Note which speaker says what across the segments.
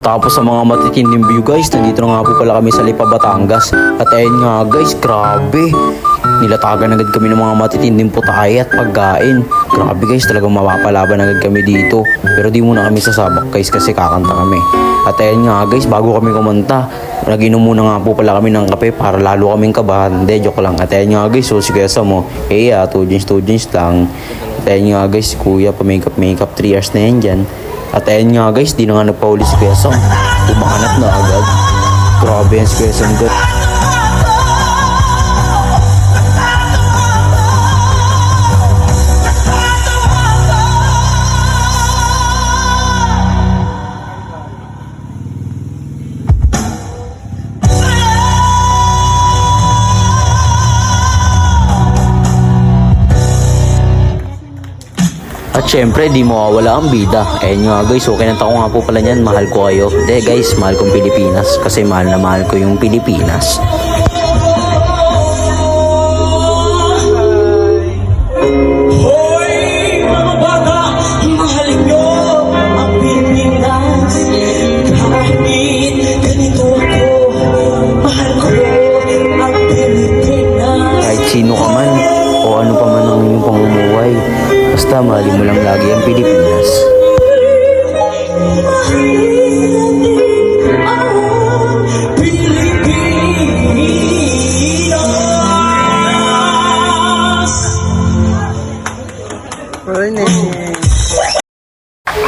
Speaker 1: Tapos sa mga matitinding view guys, nandito na nga po pala kami sa Lipa, Batangas. At ayun nga guys, grabe. Nilatagan agad kami ng mga matitinding putahe at pagkain. Grabe guys, talagang mapapalaban agad kami dito. Pero di muna kami sasabak guys kasi kakanta kami. At ayun nga guys, bago kami kumanta, nag-inom muna nga po pala kami ng kape para lalo kaming kabahan. Hindi, joke lang. At ayun nga guys, so si Kuya Sam, eh 2 jeans lang. At ayun nga guys, si Kuya pa makeup 3 years na yan dyan. At ayun nga guys, di na nga nagpahuli si Kuya Sam. Umakanap na agad. Grabe yan si Kuya Sam. At syempre, di mawawala ang bida. Ayun nga guys, so kinanta ko nga po pala niyan, mahal ko kayo. Hindi guys, mahal kong Pilipinas. Kasi mahal na mahal ko yung Pilipinas.
Speaker 2: Hoy, mga bata, mahal nyo ang Pilipinas. Kahit ganito ako, mahal ko ang Pilipinas.
Speaker 1: Kahit sino ka man, o ano pa man ang iyong pamumuhay, basta mahalin mo lang lagi ang Pilipinas.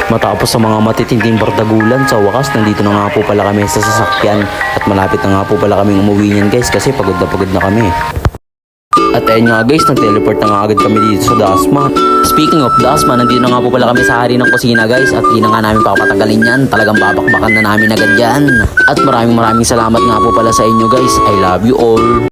Speaker 1: Matapos sa mga matitinding bardagulan, sa wakas nandito na nga po pala kami sa sasakyan. At malapit na nga po pala kaming umuwi niyan guys kasi pagod na kami. At ayun nga guys, nag-teleport na nga agad kami dito sa Dasma. Speaking of Dasma, nandito na nga po pala kami sa hari ng kusina guys. At di na nga namin papatagalin yan. Talagang babakbakan na namin agad yan. At maraming salamat nga po pala sa inyo guys. I love you all.